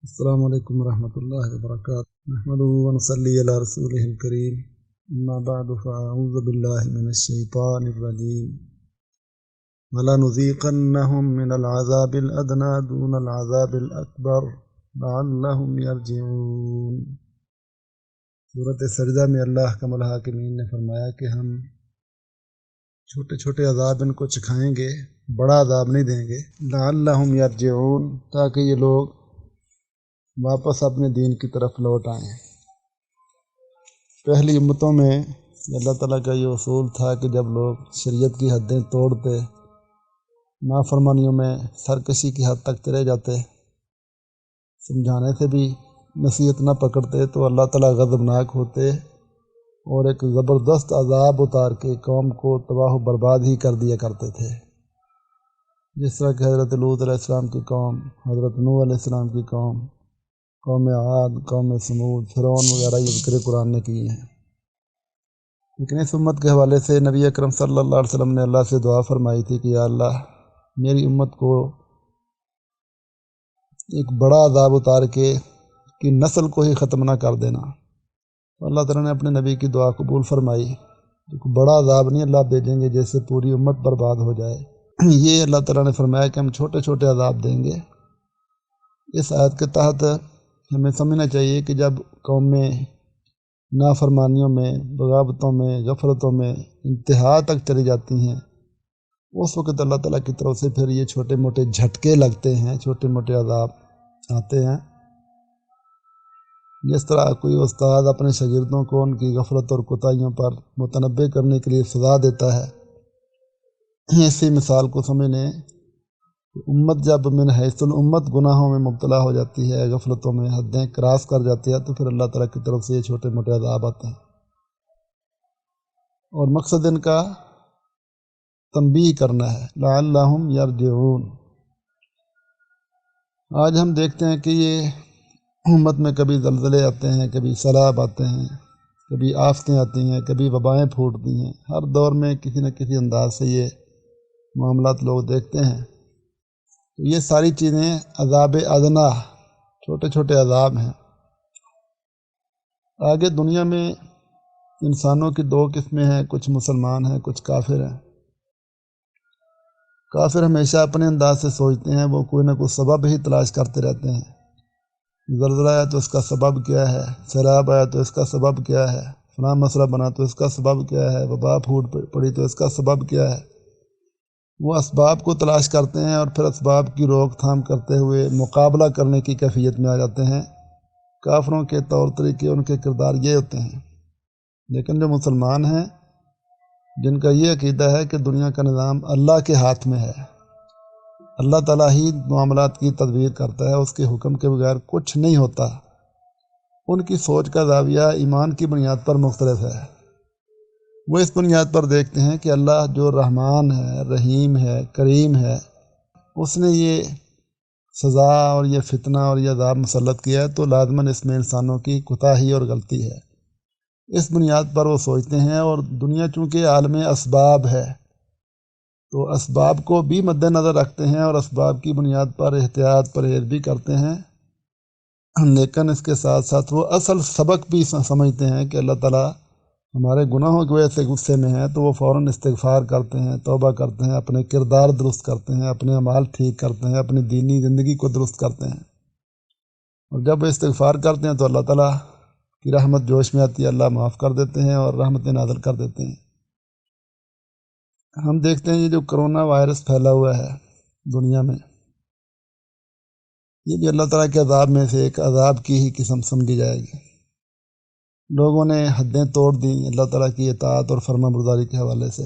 السلام علیکم ورحمۃ اللہ وبرکاتہ۔ نحمده ونصلی علی رسوله الکریم، اما بعد فاعوذ باللہ من الشیطان الرجیم، وَلَنُذِيقَنَّهُم مِّنَ الْعَذَابِ الْأَدْنَىٰ دُونَ الْعَذَابِ الْأَكْبَرِ لَعَلَّهُمْ يَرْجِعُونَ۔ سورۃ سجدہ میں اللہ کم الحاکمین نے فرمایا کہ ہم چھوٹے چھوٹے عذاب ان کو چکھائیں گے، بڑا عذاب نہیں دیں گے، لَعَلَّهُمْ يَرْجِعُونَ، تاکہ یہ لوگ واپس اپنے دین کی طرف لوٹ آئیں۔ پہلی امتوں میں اللہ تعالیٰ کا یہ اصول تھا کہ جب لوگ شریعت کی حدیں توڑتے، نافرمانیوں میں سرکشی کی حد تک چلے جاتے، سمجھانے سے بھی نصیحت نہ پکڑتے، تو اللہ تعالیٰ غضبناک ہوتے اور ایک زبردست عذاب اتار کے قوم کو تباہ و برباد ہی کر دیا کرتے تھے، جس طرح کہ حضرت لوط علیہ السلام کی قوم، حضرت نوح علیہ السلام کی قوم، قوم عاد، قوم سمود، فرعون وغیرہ یہ ذکر قرآن نے کیے ہیں۔ لیکن اس امت کے حوالے سے نبی اکرم صلی اللہ علیہ وسلم نے اللہ سے دعا فرمائی تھی کہ یا اللہ میری امت کو ایک بڑا عذاب اتار کے کہ نسل کو ہی ختم نہ کر دینا۔ تو اللہ تعالیٰ نے اپنے نبی کی دعا قبول فرمائی، ایک بڑا عذاب نہیں اللہ بھیجیں گے جیسے پوری امت برباد ہو جائے۔ یہ اللہ تعالیٰ نے فرمایا کہ ہم چھوٹے چھوٹے عذاب دیں گے۔ اس آیت کے تحت ہمیں سمجھنا چاہیے کہ جب قومیں نافرمانیوں میں، بغاوتوں میں، غفلتوں میں انتہا تک چلی جاتی ہیں، اس وقت اللہ تعالیٰ کی طرف سے پھر یہ چھوٹے موٹے جھٹکے لگتے ہیں، چھوٹے موٹے عذاب آتے ہیں۔ جس طرح کوئی استاد اپنے شاگردوں کو ان کی غفلت اور کوتاہیوں پر متنبہ کرنے کے لیے سزا دیتا ہے، اسی مثال کو سمجھنے امت جب من حیث الامت گناہوں میں مبتلا ہو جاتی ہے، غفلتوں میں حدیں کراس کر جاتی ہے، تو پھر اللہ تعالیٰ کی طرف سے یہ چھوٹے موٹے عذاب آتے ہیں، اور مقصد ان کا تنبیہ کرنا ہے، لعلہم یرجعون۔ آج ہم دیکھتے ہیں کہ یہ امت میں کبھی زلزلے آتے ہیں، کبھی سیلاب آتے ہیں، کبھی آفتیں آتی ہیں، کبھی وبائیں پھوٹتی ہیں، ہر دور میں کسی نہ کسی انداز سے یہ معاملات لوگ دیکھتے ہیں۔ تو یہ ساری چیزیں عذاب ادنا، چھوٹے چھوٹے عذاب ہیں۔ آگے دنیا میں انسانوں کی دو قسمیں ہیں، کچھ مسلمان ہیں، کچھ کافر ہیں۔ کافر ہمیشہ اپنے انداز سے سوچتے ہیں، وہ کوئی نہ کوئی سبب ہی تلاش کرتے رہتے ہیں۔ زلزلہ آیا تو اس کا سبب کیا ہے، سیلاب آیا تو اس کا سبب کیا ہے، فلاں مسئلہ بنا تو اس کا سبب کیا ہے، وبا پھوٹ پڑی تو اس کا سبب کیا ہے۔ وہ اسباب کو تلاش کرتے ہیں اور پھر اسباب کی روک تھام کرتے ہوئے مقابلہ کرنے کی کیفیت میں آ جاتے ہیں۔ کافروں کے طور طریقے، ان کے کردار یہ ہوتے ہیں۔ لیکن جو مسلمان ہیں، جن کا یہ عقیدہ ہے کہ دنیا کا نظام اللہ کے ہاتھ میں ہے، اللہ تعالیٰ ہی معاملات کی تدبیر کرتا ہے، اس کے حکم کے بغیر کچھ نہیں ہوتا، ان کی سوچ کا زاویہ ایمان کی بنیاد پر مختلف ہے۔ وہ اس بنیاد پر دیکھتے ہیں کہ اللہ جو رحمان ہے، رحیم ہے، کریم ہے، اس نے یہ سزا اور یہ فتنہ اور یہ عذاب مسلط کیا ہے تو لازماً اس میں انسانوں کی کوتاہی اور غلطی ہے۔ اس بنیاد پر وہ سوچتے ہیں، اور دنیا چونکہ عالم اسباب ہے تو اسباب کو بھی مد نظر رکھتے ہیں اور اسباب کی بنیاد پر احتیاط پرہیز بھی کرتے ہیں، لیکن اس کے ساتھ ساتھ وہ اصل سبق بھی سمجھتے ہیں کہ اللہ تعالیٰ ہمارے گناہوں کی وجہ سے غصے میں ہیں، تو وہ فوراً استغفار کرتے ہیں، توبہ کرتے ہیں، اپنے کردار درست کرتے ہیں، اپنے اعمال ٹھیک کرتے ہیں، اپنی دینی زندگی کو درست کرتے ہیں، اور جب وہ استغفار کرتے ہیں تو اللہ تعالیٰ کی رحمت جوش میں آتی ہے، اللہ معاف کر دیتے ہیں اور رحمت نازل کر دیتے ہیں۔ ہم دیکھتے ہیں یہ جو کرونا وائرس پھیلا ہوا ہے دنیا میں، یہ بھی اللہ تعالیٰ کے عذاب میں سے ایک عذاب کی ہی قسم سمجھی جائے گی۔ لوگوں نے حدیں توڑ دیں اللہ تعالیٰ کی اطاعت اور فرما برداری کے حوالے سے۔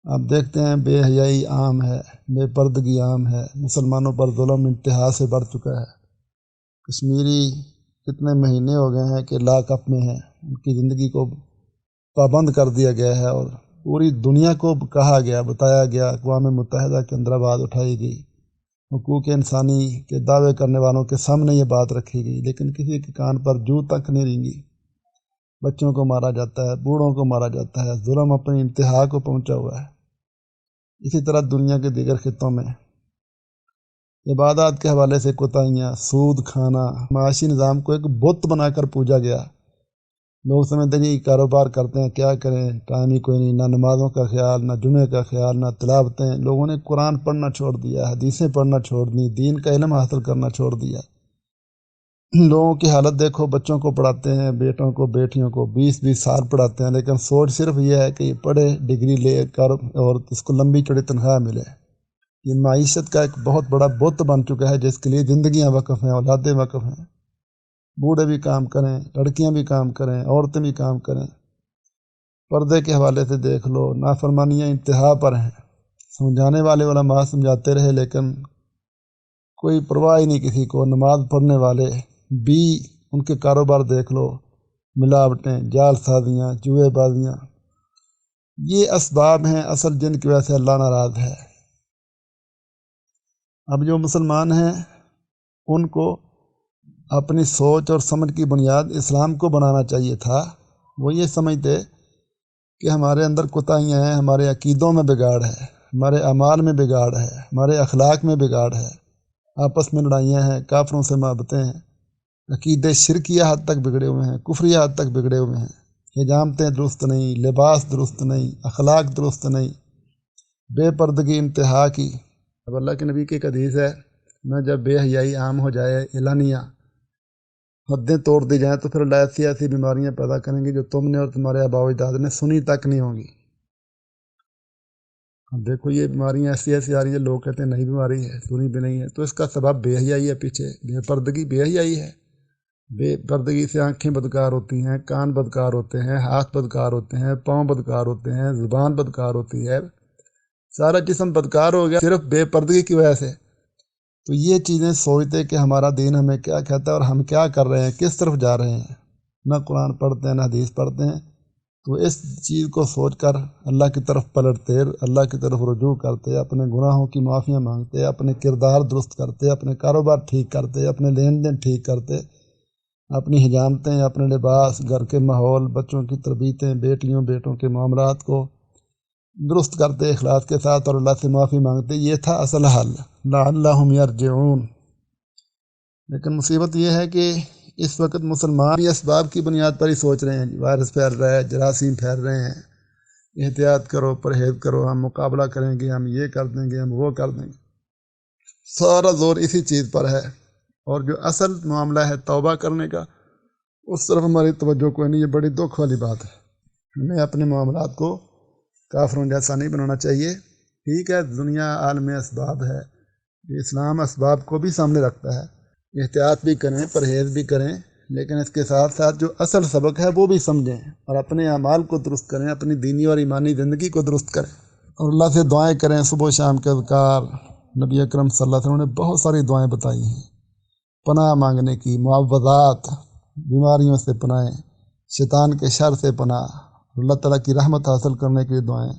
آپ دیکھتے ہیں بے حیائی عام ہے، بے پردگی عام ہے، مسلمانوں پر ظلم انتہا سے بڑھ چکا ہے۔ کشمیری کتنے مہینے ہو گئے ہیں کہ لاک اپ میں ہیں، ان کی زندگی کو پابند کر دیا گیا ہے، اور پوری دنیا کو کہا گیا، بتایا گیا، اقوام متحدہ کے اندر آواز اٹھائی گئی، حقوق انسانی کے دعوے کرنے والوں کے سامنے یہ بات رکھی گئی، لیکن کسی کے کان پر جوں تک نہیں رینگی۔ بچوں کو مارا جاتا ہے، بوڑھوں کو مارا جاتا ہے، ظلم اپنی انتہا کو پہنچا ہوا ہے۔ اسی طرح دنیا کے دیگر خطوں میں عبادات کے حوالے سے کوتاہیاں، سود کھانا، معاشی نظام کو ایک بت بنا کر پوجا گیا۔ لوگ سمجھتے ہیں کہ کاروبار کرتے ہیں، کیا کریں، ٹائم ہی کوئی نہیں، نہ نمازوں کا خیال، نہ جمعے کا خیال، نہ تلاوتیں۔ لوگوں نے قرآن پڑھنا چھوڑ دیا، حدیثیں پڑھنا چھوڑ دی، دین کا علم حاصل کرنا چھوڑ دیا۔ لوگوں کی حالت دیکھو، بچوں کو پڑھاتے ہیں، بیٹوں کو بیٹیوں کو 20-20 سال پڑھاتے ہیں، لیکن سوچ صرف یہ ہے کہ یہ پڑھے، ڈگری لے کر اور اس کو لمبی چوڑی تنخواہ ملے۔ یہ معیشت کا ایک بہت بڑا بت بن چکا ہے، جس کے لیے زندگیاں وقف ہیں، اولادیں وقف ہیں۔ بوڑھے بھی کام کریں، لڑکیاں بھی کام کریں، عورتیں بھی کام کریں۔ پردے کے حوالے سے دیکھ لو، نافرمانیاں انتہا پر ہیں۔ سمجھانے والے علماء سمجھاتے رہے، لیکن کوئی پرواہ ہی نہیں کسی کو۔ نماز پڑھنے والے بھی، ان کے کاروبار دیکھ لو، ملاوٹیں، جال سازیاں، جوئے بازیاں۔ یہ اسباب ہیں اصل جن کی وجہ سے اللہ ناراض ہے۔ اب جو مسلمان ہیں ان کو اپنی سوچ اور سمجھ کی بنیاد اسلام کو بنانا چاہیے تھا۔ وہ یہ سمجھتے کہ ہمارے اندر کوتاہیاں ہیں، ہمارے عقیدوں میں بگاڑ ہے، ہمارے اعمال میں بگاڑ ہے، ہمارے اخلاق میں بگاڑ ہے، آپس میں لڑائیاں ہیں، کافروں سے محبتیں ہیں، عقیدے شرکیہ حد تک بگڑے ہوئے ہیں، کفریہ حد تک بگڑے ہوئے ہیں، حجامتیں درست نہیں، لباس درست نہیں، اخلاق درست نہیں، بے پردگی انتہا کی۔ اب اللہ کے نبی کی ایک حدیث ہے، میں جب بے حیائی عام ہو جائے، اعلانیہ حدیں توڑ دی جائیں، تو پھر اللہ ایسی ایسی بیماریاں پیدا کریں گی جو تم نے اور تمہارے آباء و اجداد نے سنی تک نہیں ہوں گی۔ اب دیکھو یہ بیماریاں ایسی ایسی آ رہی ہیں، لوگ کہتے ہیں نئی بیماری ہے، سنی بھی نہیں ہے، تو اس کا سبب بے حیائی ہے، پیچھے بے پردگی بے حیائی ہے۔ بے پردگی سے آنکھیں بدکار ہوتی ہیں، کان بدکار ہوتے ہیں، ہاتھ بدکار ہوتے ہیں، پاؤں بدکار ہوتے ہیں، زبان بدکار ہوتی ہے، سارا جسم بدکار ہو گیا صرف بے پردگی کی وجہ سے۔ تو یہ چیزیں سوچتے کہ ہمارا دین ہمیں کیا کہتا ہے اور ہم کیا کر رہے ہیں، کس طرف جا رہے ہیں۔ نہ قرآن پڑھتے ہیں، نہ حدیث پڑھتے ہیں۔ تو اس چیز کو سوچ کر اللہ کی طرف پلٹتے، اللہ کی طرف رجوع کرتے، اپنے گناہوں کی معافیاں مانگتے، اپنے کردار درست کرتے، اپنے کاروبار ٹھیک کرتے، اپنے لین دین ٹھیک کرتے، اپنی حجامتیں، اپنے لباس، گھر کے ماحول، بچوں کی تربیتیں، بیٹیوں بیٹوں کے معاملات کو درست کرتے اخلاص کے ساتھ اور اللہ سے معافی مانگتے۔ یہ تھا اصل حل، لعلہم یرجعون۔ لیکن مصیبت یہ ہے کہ اس وقت مسلمان یہ اسباب کی بنیاد پر ہی سوچ رہے ہیں، وائرس پھیل رہا ہے، جراثیم پھیل رہے ہیں، احتیاط کرو، پرہیز کرو، ہم مقابلہ کریں گے، ہم یہ کر دیں گے، ہم وہ کر دیں گے۔ سارا زور اسی چیز پر ہے، اور جو اصل معاملہ ہے توبہ کرنے کا، اس طرف ہماری توجہ کوئی نہیں۔ یہ بڑی دکھ والی بات ہے۔ ہمیں اپنے معاملات کو کافروں جیسا نہیں بنانا چاہیے۔ ٹھیک ہے، دنیا عالم اسباب ہے، اسلام اسباب کو بھی سامنے رکھتا ہے، احتیاط بھی کریں، پرہیز بھی کریں، لیکن اس کے ساتھ ساتھ جو اصل سبق ہے وہ بھی سمجھیں اور اپنے اعمال کو درست کریں، اپنی دینی اور ایمانی زندگی کو درست کریں، اور اللہ سے دعائیں کریں۔ صبح و شام کے اذکار، نبی اکرم صلی اللہ علیہ وسلم نے بہت ساری دعائیں بتائی ہیں، پناہ مانگنے کی، معوذات، بیماریوں سے پناہیں، شیطان کے شر سے پناہ، اللہ تعالیٰ کی رحمت حاصل کرنے کے لیے دعائیں،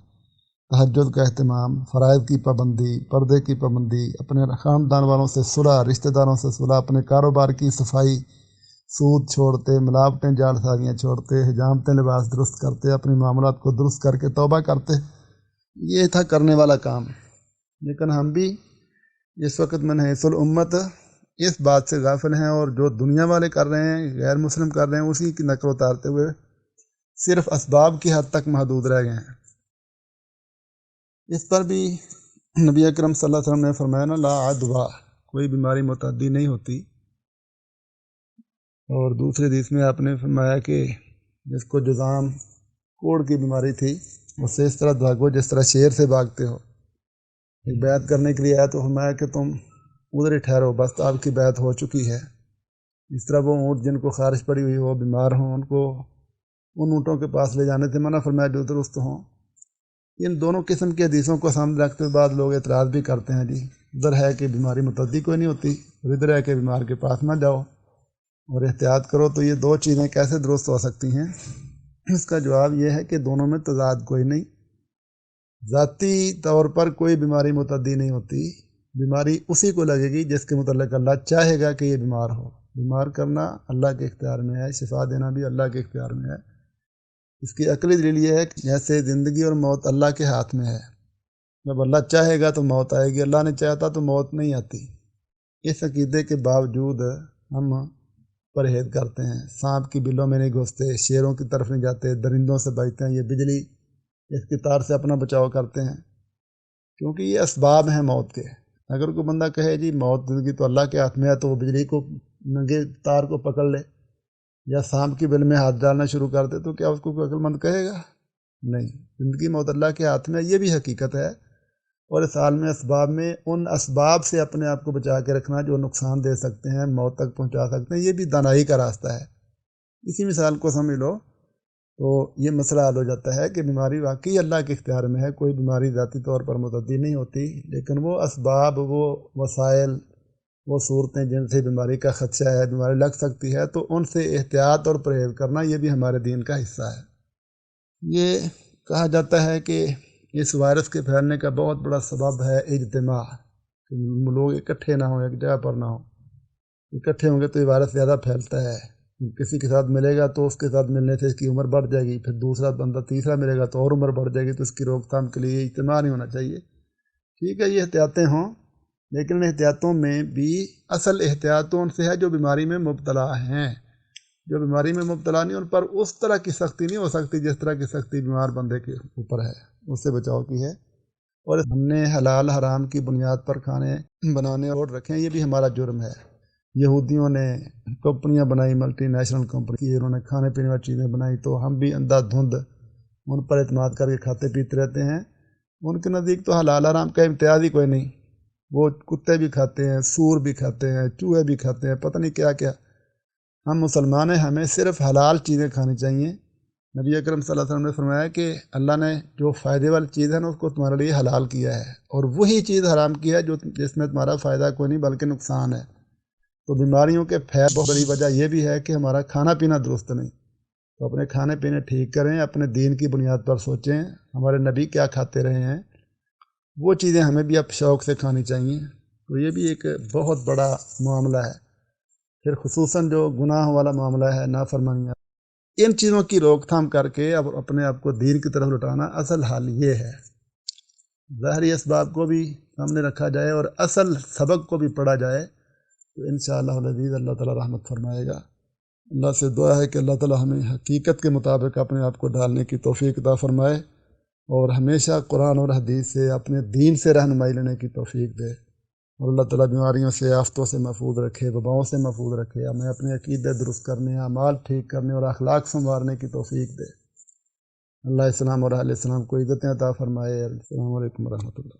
تہجد کا اہتمام، فرائض کی پابندی، پردے کی پابندی، اپنے خاندان والوں سے صلح، رشتہ داروں سے صلح، اپنے کاروبار کی صفائی، سود چھوڑتے، ملاوٹیں جال سازیاں چھوڑتے، حجامتیں لباس درست کرتے، اپنے معاملات کو درست کر کے توبہ کرتے۔ یہ تھا کرنے والا کام۔ لیکن ہم بھی اس وقت منحیث الامت اس بات سے غافل ہیں، اور جو دنیا والے کر رہے ہیں، غیر مسلم کر رہے ہیں، اسی کی نقل اتارتے ہوئے صرف اسباب کی حد تک محدود رہ گئے ہیں۔ اس پر بھی نبی اکرم صلی اللہ علیہ وسلم نے فرمایا نا، لا عدویٰ، کوئی بیماری متعدی نہیں ہوتی۔ اور دوسرے حدیث میں آپ نے فرمایا کہ جس کو جذام کوڑ کی بیماری تھی، اس سے اس طرح بھاگو جس طرح شیر سے بھاگتے ہو۔ ایک بیعت کرنے کے لیے آیا تو فرمایا کہ تم ادھر ہی ٹھہرو، بس آپ کی بیعت ہو چکی ہے۔ اس طرح وہ اونٹ جن کو خارش پڑی ہوئی ہو، بیمار ہوں، ان کو ان اونٹوں کے پاس لے جانے سے منع فرمایا جو درست ہوں۔ ان دونوں قسم کی حدیثوں کو سامنے رکھتے بعد لوگ اعتراض بھی کرتے ہیں، جی ادھر ہے کہ بیماری متعدی کوئی نہیں ہوتی، اور ادھر ہے کہ بیمار کے پاس نہ جاؤ اور احتیاط کرو، تو یہ دو چیزیں کیسے درست ہو سکتی ہیں؟ اس کا جواب یہ ہے کہ دونوں میں تضاد کوئی نہیں۔ ذاتی طور پر کوئی بیماری متعدی نہیں ہوتی، بیماری اسی کو لگے گی جس کے متعلق اللہ چاہے گا کہ یہ بیمار ہو۔ بیمار کرنا اللہ کے اختیار میں ہے، شفا دینا بھی اللہ کے اختیار میں ہے۔ اس کی عقلی دلیل یہ ہے کہ جیسے زندگی اور موت اللہ کے ہاتھ میں ہے، جب اللہ چاہے گا تو موت آئے گی، اللہ نے چاہتا تو موت نہیں آتی۔ اس عقیدے کے باوجود ہم پرہیز کرتے ہیں، سانپ کی بلوں میں نہیں گھستے، شیروں کی طرف نہیں جاتے، درندوں سے بچتے ہیں، یہ بجلی اس کی تار سے اپنا بچاؤ کرتے ہیں، کیونکہ یہ اسباب ہیں موت کے۔ اگر کوئی بندہ کہے جی موت زندگی تو اللہ کے ہاتھ میں ہے، تو وہ بجلی کو ننگے تار کو پکڑ لے یا سانپ کی بل میں ہاتھ ڈالنا شروع کر دے، تو کیا اس کو کوئی عقل مند کہے گا؟ نہیں، زندگی موت اللہ کے ہاتھ میں، یہ بھی حقیقت ہے۔ اور اس عالم اسباب میں ان اسباب سے اپنے آپ کو بچا کے رکھنا جو نقصان دے سکتے ہیں، موت تک پہنچا سکتے ہیں، یہ بھی دانائی کا راستہ ہے۔ اسی مثال کو سمجھ لو تو یہ مسئلہ حل ہو جاتا ہے کہ بیماری واقعی اللہ کے اختیار میں ہے، کوئی بیماری ذاتی طور پر متعدی نہیں ہوتی، لیکن وہ اسباب، وہ وسائل، وہ صورتیں جن سے بیماری کا خدشہ ہے، بیماری لگ سکتی ہے، تو ان سے احتیاط اور پرہیز کرنا یہ بھی ہمارے دین کا حصہ ہے۔ یہ کہا جاتا ہے کہ اس وائرس کے پھیلنے کا بہت بڑا سبب ہے اجتماع، کہ لوگ اکٹھے نہ ہوں، ایک جگہ پر نہ ہوں۔ اکٹھے ہوں گے تو یہ وائرس زیادہ پھیلتا ہے، کسی کے ساتھ ملے گا تو اس کے ساتھ ملنے سے اس کی عمر بڑھ جائے گی، پھر دوسرا بندہ تیسرا ملے گا تو اور عمر بڑھ جائے گی، تو اس کی روک تھام کے لیے اجتماع نہیں ہونا چاہیے۔ ٹھیک ہے، یہ احتیاطیں ہوں، لیکن احتیاطوں میں بھی اصل احتیاط ان سے ہے جو بیماری میں مبتلا ہیں۔ جو بیماری میں مبتلا نہیں، ان پر اس طرح کی سختی نہیں ہو سکتی جس طرح کی سختی بیمار بندے کے اوپر ہے، اس سے بچاؤ کی ہے۔ اور ہم نے حلال حرام کی بنیاد پر کھانے بنانے اور رکھیں، یہ بھی ہمارا جرم ہے۔ یہودیوں نے کمپنیاں بنائی، ملٹی نیشنل کمپنی، انہوں نے کھانے پینے والی چیزیں بنائی، تو ہم بھی اندھا دھند ان پر اعتماد کر کے کھاتے پیتے رہتے ہیں۔ ان کے نزدیک تو حلال حرام کا امتیاز ہی کوئی نہیں، وہ کتے بھی کھاتے ہیں، سور بھی کھاتے ہیں، چوہے بھی کھاتے ہیں، پتہ نہیں کیا کیا۔ ہم مسلمان ہیں، ہمیں صرف حلال چیزیں کھانی چاہیے۔ نبی اکرم صلی اللہ علیہ وسلم نے فرمایا کہ اللہ نے جو فائدے والی چیز ہے نا اس کو تمہارے لیے حلال کیا ہے، اور وہی چیز حرام کی ہے جس میں تمہارا فائدہ کوئی نہیں بلکہ نقصان ہے۔ تو بیماریوں کے پھیل بہت بڑی وجہ یہ بھی ہے کہ ہمارا کھانا پینا درست نہیں۔ تو اپنے کھانے پینے ٹھیک کریں، اپنے دین کی بنیاد پر سوچیں، ہمارے نبی کیا کھاتے رہے ہیں، وہ چیزیں ہمیں بھی اب شوق سے کھانی چاہیے۔ تو یہ بھی ایک بہت بڑا معاملہ ہے۔ پھر خصوصاً جو گناہ والا معاملہ ہے، نافرمانیاں، ان چیزوں کی روک تھام کر کے اب اپنے آپ کو دین کی طرف لوٹانا اصل حل یہ ہے۔ ظاہری اسباب کو بھی سامنے رکھا جائے اور اصل سبق کو بھی پڑھا جائے، تو انشاءاللہ العزیز اللہ تعالیٰ رحمت فرمائے گا۔ اللہ سے دعا ہے کہ اللہ تعالیٰ ہمیں حقیقت کے مطابق اپنے آپ کو ڈالنے کی توفیق عطا فرمائے، اور ہمیشہ قرآن اور حدیث سے، اپنے دین سے رہنمائی لینے کی توفیق دے، اور اللہ تعالیٰ بیماریوں سے، آفتوں سے محفوظ رکھے، وباؤں سے محفوظ رکھے، ہمیں اپنے عقیدے درست کرنے، اعمال ٹھیک کرنے اور اخلاق سنوارنے کی توفیق دے۔ اللہ السلام اور اہل السلام کو عزتیں عطا فرمائے۔ السلام علیکم ورحمۃ اللہ۔